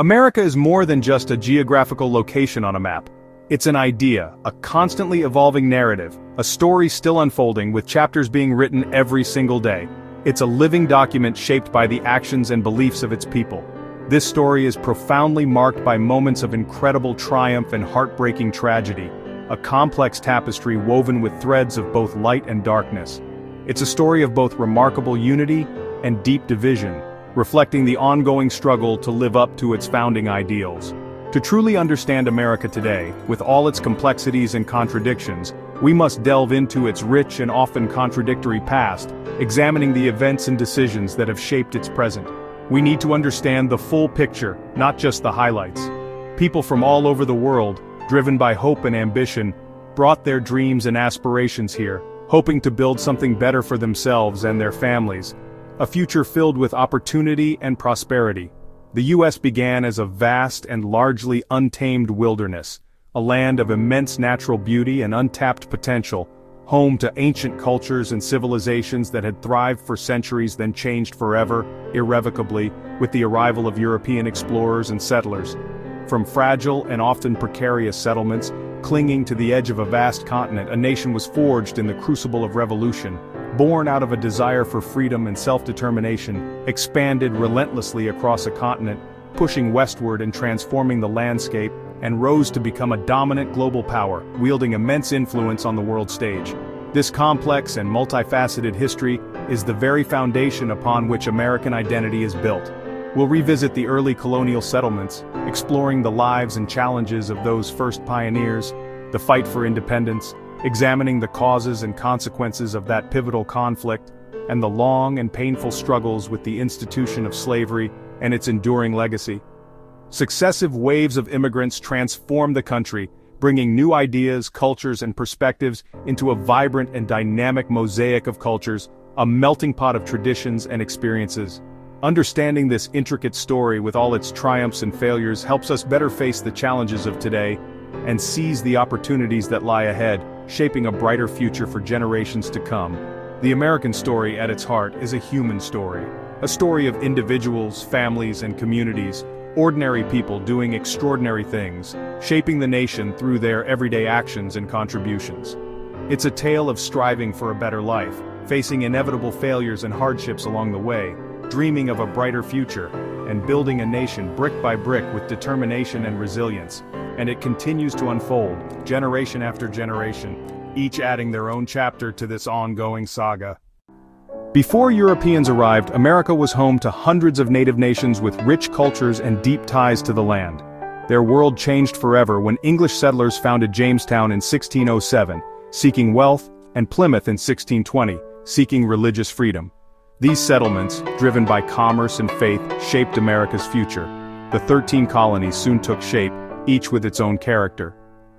America is more than just a geographical location on a map. It's an idea, a constantly evolving narrative, a story still unfolding with chapters being written every single day. It's a living document shaped by the actions and beliefs of its people. This story is profoundly marked by moments of incredible triumph and heartbreaking tragedy, a complex tapestry woven with threads of both light and darkness. It's a story of both remarkable unity and deep division, reflecting the ongoing struggle to live up to its founding ideals. To truly understand America today, with all its complexities and contradictions, we must delve into its rich and often contradictory past, examining the events and decisions that have shaped its present. We need to understand the full picture, not just the highlights. People from all over the world, driven by hope and ambition, brought their dreams and aspirations here, hoping to build something better for themselves and their families. A future filled with opportunity and prosperity. The U.S. began as a vast and largely untamed wilderness, a land of immense natural beauty and untapped potential, home to ancient cultures and civilizations that had thrived for centuries then changed forever, irrevocably, with the arrival of European explorers and settlers. From fragile and often precarious settlements, clinging to the edge of a vast continent, a nation was forged in the crucible of revolution. Born out of a desire for freedom and self-determination, expanded relentlessly across a continent, pushing westward and transforming the landscape, and rose to become a dominant global power, wielding immense influence on the world stage. This complex and multifaceted history is the very foundation upon which American identity is built. We'll revisit the early colonial settlements, exploring the lives and challenges of those first pioneers, the fight for independence, examining the causes and consequences of that pivotal conflict, and the long and painful struggles with the institution of slavery and its enduring legacy. Successive waves of immigrants transformed the country, bringing new ideas, cultures, and perspectives into a vibrant and dynamic mosaic of cultures, a melting pot of traditions and experiences. Understanding this intricate story with all its triumphs and failures helps us better face the challenges of today and seize the opportunities that lie ahead, shaping a brighter future for generations to come. The American story at its heart is a human story. A story of individuals, families, and communities, ordinary people doing extraordinary things, shaping the nation through their everyday actions and contributions. It's a tale of striving for a better life, facing inevitable failures and hardships along the way, dreaming of a brighter future, and building a nation brick by brick with determination and resilience. And it continues to unfold, generation after generation, each adding their own chapter to this ongoing saga. Before Europeans arrived, America was home to hundreds of native nations with rich cultures and deep ties to the land. Their world changed forever when English settlers founded Jamestown in 1607, seeking wealth, and Plymouth in 1620, seeking religious freedom. These settlements, driven by commerce and faith, shaped America's future. The 13 colonies soon took shape, each with its own character.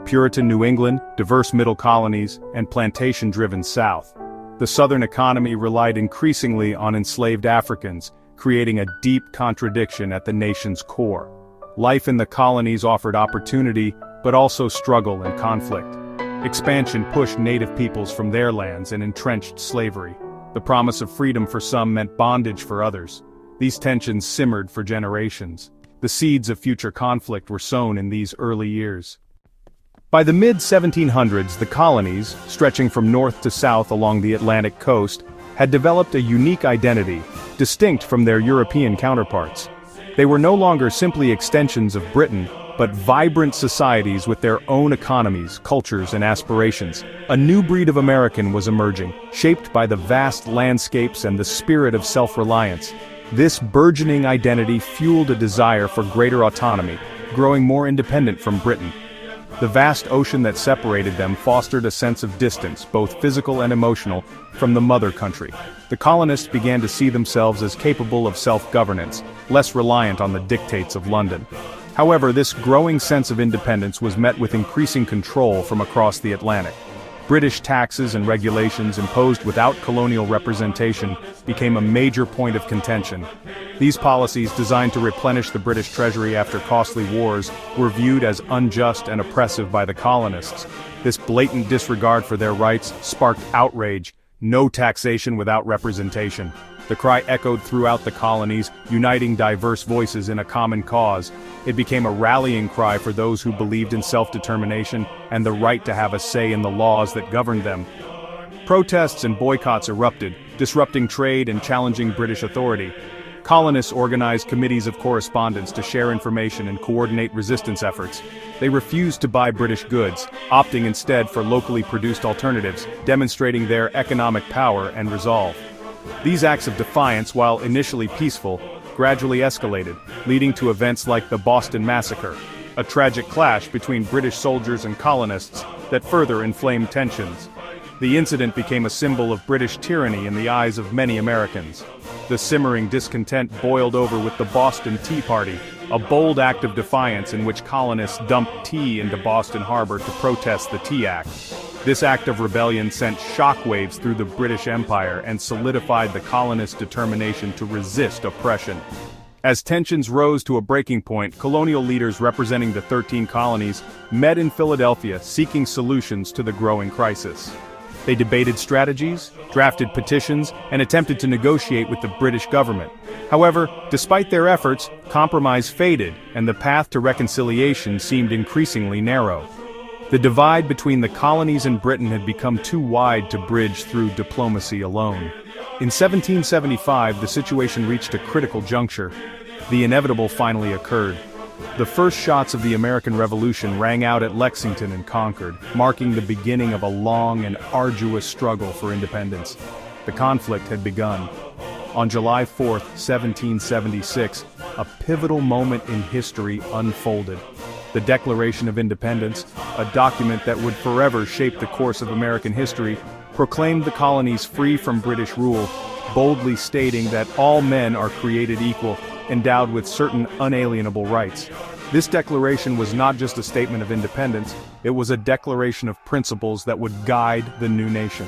Puritan New England, diverse middle colonies, and plantation-driven South. The Southern economy relied increasingly on enslaved Africans, creating a deep contradiction at the nation's core. Life in the colonies offered opportunity, but also struggle and conflict. Expansion pushed native peoples from their lands and entrenched slavery. The promise of freedom for some meant bondage for others. These tensions simmered for generations. The seeds of future conflict were sown in these early years. By the mid-1700s, the colonies, stretching from north to south along the Atlantic coast, had developed a unique identity, distinct from their European counterparts. They were no longer simply extensions of Britain, but vibrant societies with their own economies, cultures, and aspirations. A new breed of American was emerging, shaped by the vast landscapes and the spirit of self-reliance. This burgeoning identity fueled a desire for greater autonomy, growing more independent from Britain. The vast ocean that separated them fostered a sense of distance, both physical and emotional, from the mother country. The colonists began to see themselves as capable of self-governance, less reliant on the dictates of London. However, this growing sense of independence was met with increasing control from across the Atlantic. British taxes and regulations imposed without colonial representation became a major point of contention. These policies, designed to replenish the British treasury after costly wars, were viewed as unjust and oppressive by the colonists. This blatant disregard for their rights sparked outrage. No taxation without representation. The cry echoed throughout the colonies, uniting diverse voices in a common cause. It became a rallying cry for those who believed in self-determination and the right to have a say in the laws that governed them. Protests and boycotts erupted, disrupting trade and challenging British authority. Colonists organized committees of correspondence to share information and coordinate resistance efforts. They refused to buy British goods, opting instead for locally produced alternatives, demonstrating their economic power and resolve. These acts of defiance, while initially peaceful, gradually escalated, leading to events like the Boston Massacre, a tragic clash between British soldiers and colonists that further inflamed tensions. The incident became a symbol of British tyranny in the eyes of many Americans. The simmering discontent boiled over with the Boston Tea Party, a bold act of defiance in which colonists dumped tea into Boston Harbor to protest the Tea Act. This act of rebellion sent shockwaves through the British Empire and solidified the colonists' determination to resist oppression. As tensions rose to a breaking point, colonial leaders representing the 13 colonies met in Philadelphia seeking solutions to the growing crisis. They debated strategies, drafted petitions, and attempted to negotiate with the British government. However, despite their efforts, compromise faded, and the path to reconciliation seemed increasingly narrow. The divide between the colonies and Britain had become too wide to bridge through diplomacy alone. In 1775, the situation reached a critical juncture. The inevitable finally occurred. The first shots of the American Revolution rang out at Lexington and Concord, marking the beginning of a long and arduous struggle for independence. The conflict had begun. On July 4, 1776, a pivotal moment in history unfolded. The Declaration of Independence, a document that would forever shape the course of American history, proclaimed the colonies free from British rule, boldly stating that all men are created equal, endowed with certain unalienable rights. This declaration was not just a statement of independence, it was a declaration of principles that would guide the new nation.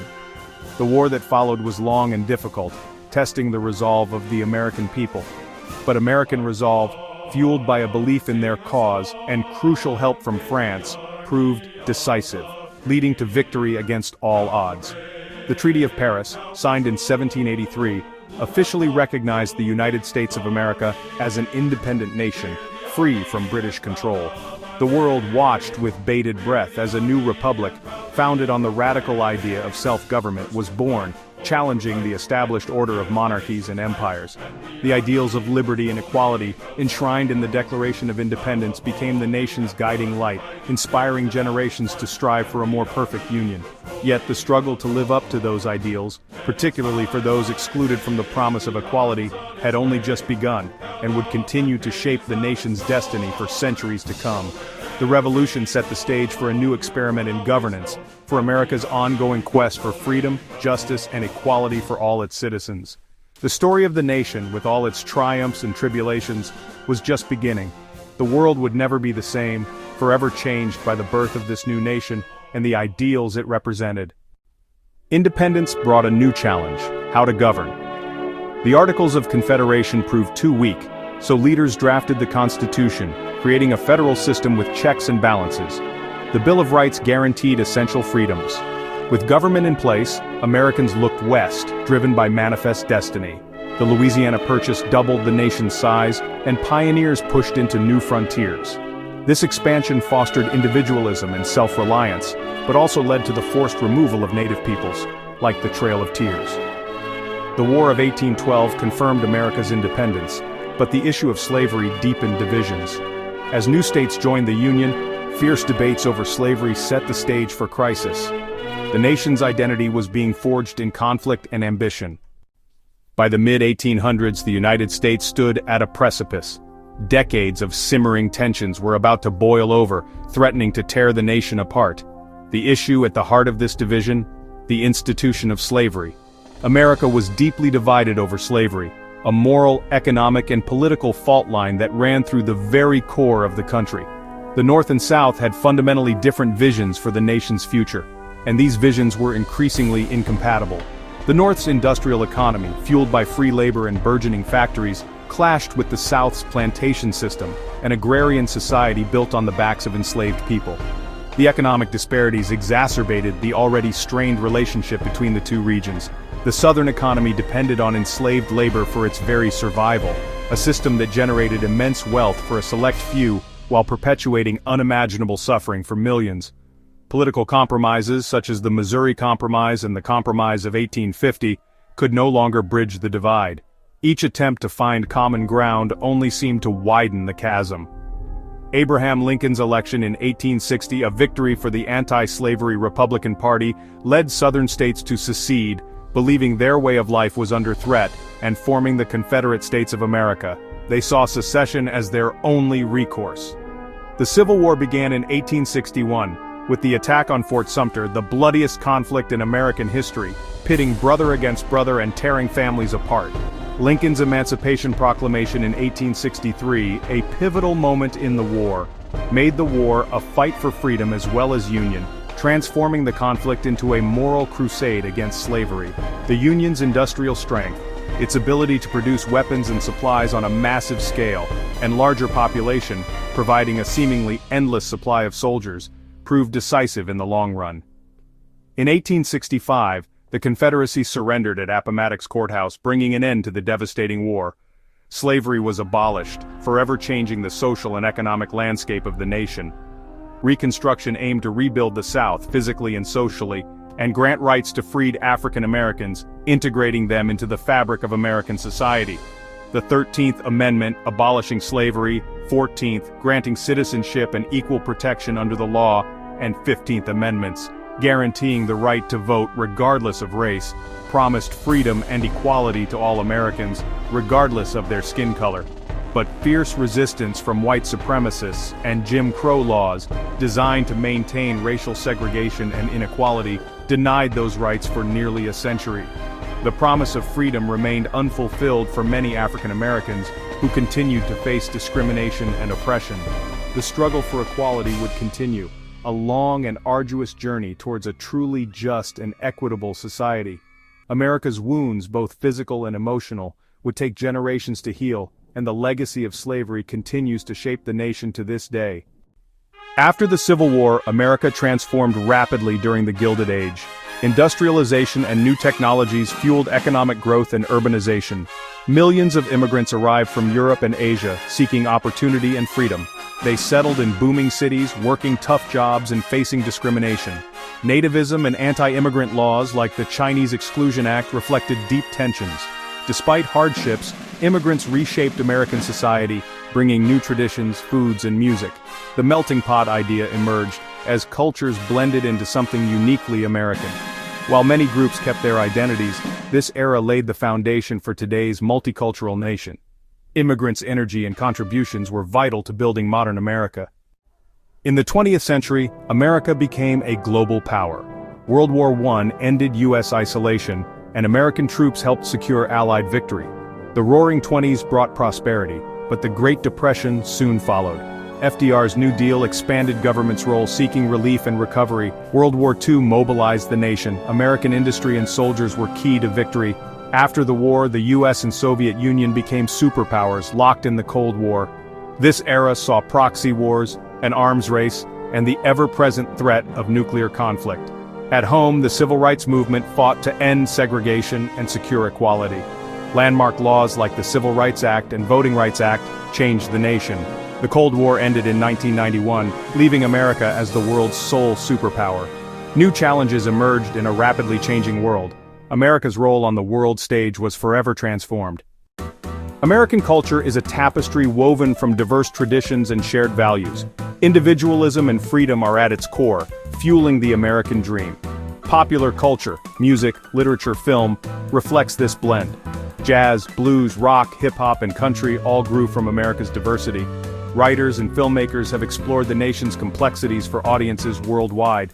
The war that followed was long and difficult, testing the resolve of the American people. But American resolve, fueled by a belief in their cause and crucial help from France, proved decisive, leading to victory against all odds. The Treaty of Paris, signed in 1783, officially recognized the United States of America as an independent nation, free from British control. The world watched with bated breath as a new republic, founded on the radical idea of self-government, was born, challenging the established order of monarchies and empires. The ideals of liberty and equality, enshrined in the Declaration of Independence, became the nation's guiding light, inspiring generations to strive for a more perfect union. Yet the struggle to live up to those ideals, particularly for those excluded from the promise of equality, had only just begun, and would continue to shape the nation's destiny for centuries to come. The revolution set the stage for a new experiment in governance, for America's ongoing quest for freedom, justice, and equality for all its citizens. The story of the nation, with all its triumphs and tribulations, was just beginning. The world would never be the same, forever changed by the birth of this new nation and the ideals it represented. Independence brought a new challenge: how to govern. The Articles of Confederation proved too weak, so leaders drafted the Constitution, creating a federal system with checks and balances. The Bill of Rights guaranteed essential freedoms. With government in place, Americans looked west, driven by manifest destiny. The Louisiana Purchase doubled the nation's size, and pioneers pushed into new frontiers. This expansion fostered individualism and self-reliance, but also led to the forced removal of native peoples, like the Trail of Tears. The War of 1812 confirmed America's independence, but the issue of slavery deepened divisions. As new states joined the Union, fierce debates over slavery set the stage for crisis. The nation's identity was being forged in conflict and ambition. By the mid-1800s, the United States stood at a precipice. Decades of simmering tensions were about to boil over, threatening to tear the nation apart. The issue at the heart of this division: the institution of slavery. America was deeply divided over slavery, a moral, economic, and political fault line that ran through the very core of the country. The North and South had fundamentally different visions for the nation's future, and these visions were increasingly incompatible. The North's industrial economy, fueled by free labor and burgeoning factories, clashed with the South's plantation system, an agrarian society built on the backs of enslaved people. The economic disparities exacerbated the already strained relationship between the two regions. The southern economy depended on enslaved labor for its very survival, a system that generated immense wealth for a select few while perpetuating unimaginable suffering for millions. Political compromises such as the Missouri Compromise and the Compromise of 1850 could no longer bridge the divide. Each attempt to find common ground only seemed to widen the chasm. Abraham Lincoln's election in 1860, a victory for the anti-slavery Republican Party, led Southern states to secede, believing their way of life was under threat, and forming the Confederate States of America. They saw secession as their only recourse. The Civil War began in 1861, with the attack on Fort Sumter, the bloodiest conflict in American history, pitting brother against brother and tearing families apart. Lincoln's Emancipation Proclamation in 1863, a pivotal moment in the war, made the war a fight for freedom as well as union, transforming the conflict into a moral crusade against slavery. The Union's industrial strength, its ability to produce weapons and supplies on a massive scale, and larger population, providing a seemingly endless supply of soldiers, proved decisive in the long run. In 1865, the Confederacy surrendered at Appomattox Courthouse, bringing an end to the devastating war. Slavery was abolished, forever changing the social and economic landscape of the nation. Reconstruction aimed to rebuild the South physically and socially, and grant rights to freed African Americans, integrating them into the fabric of American society. The 13th Amendment, abolishing slavery, 14th, granting citizenship and equal protection under the law, and 15th Amendments, guaranteeing the right to vote regardless of race, promised freedom and equality to all Americans, regardless of their skin color. But fierce resistance from white supremacists and Jim Crow laws, designed to maintain racial segregation and inequality, denied those rights for nearly a century. The promise of freedom remained unfulfilled for many African Americans who continued to face discrimination and oppression. The struggle for equality would continue, a long and arduous journey towards a truly just and equitable society. America's wounds, both physical and emotional, would take generations to heal, and the legacy of slavery continues to shape the nation to this day. After the Civil War, America transformed rapidly during the Gilded Age. Industrialization and new technologies fueled economic growth and urbanization. Millions of immigrants arrived from Europe and Asia, seeking opportunity and freedom. They settled in booming cities, working tough jobs and facing discrimination. Nativism and anti-immigrant laws like the Chinese Exclusion Act reflected deep tensions. Despite hardships, immigrants reshaped American society, bringing new traditions, foods, and music. The melting pot idea emerged as cultures blended into something uniquely American. While many groups kept their identities, this era laid the foundation for today's multicultural nation. Immigrants' energy and contributions were vital to building modern America. In the 20th century, America became a global power. World War I ended U.S. isolation, and American troops helped secure Allied victory. The Roaring Twenties brought prosperity, but the Great Depression soon followed. FDR's New Deal expanded government's role seeking relief and recovery. World War II mobilized the nation. American industry and soldiers were key to victory. After the war, the US and Soviet Union became superpowers, locked in the Cold War. This era saw proxy wars, an arms race, and the ever-present threat of nuclear conflict. At home, the civil rights movement fought to end segregation and secure equality. Landmark laws like the Civil Rights Act and Voting Rights Act changed the nation. The Cold War ended in 1991, leaving America as the world's sole superpower. New challenges emerged in a rapidly changing world. America's role on the world stage was forever transformed. American culture is a tapestry woven from diverse traditions and shared values. Individualism and freedom are at its core, fueling the American dream. Popular culture, music, literature, film, reflects this blend. Jazz, blues, rock, hip-hop, and country all grew from America's diversity. Writers and filmmakers have explored the nation's complexities for audiences worldwide.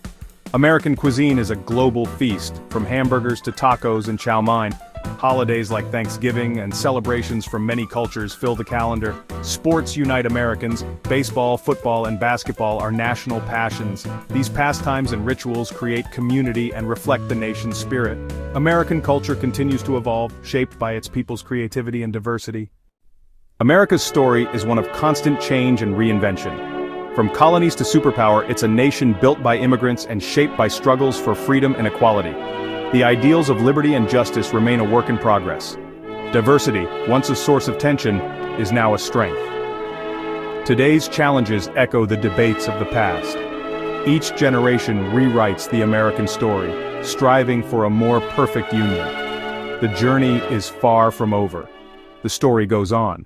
American cuisine is a global feast, from hamburgers to tacos and chow mein. Holidays like Thanksgiving and celebrations from many cultures fill the calendar. Sports unite Americans. Baseball, football, and basketball are national passions. These pastimes and rituals create community and reflect the nation's spirit. American culture continues to evolve, shaped by its people's creativity and diversity. America's story is one of constant change and reinvention. From colonies to superpower, it's a nation built by immigrants and shaped by struggles for freedom and equality. The ideals of liberty and justice remain a work in progress. Diversity, once a source of tension, is now a strength. Today's challenges echo the debates of the past. Each generation rewrites the American story, striving for a more perfect union. The journey is far from over. The story goes on.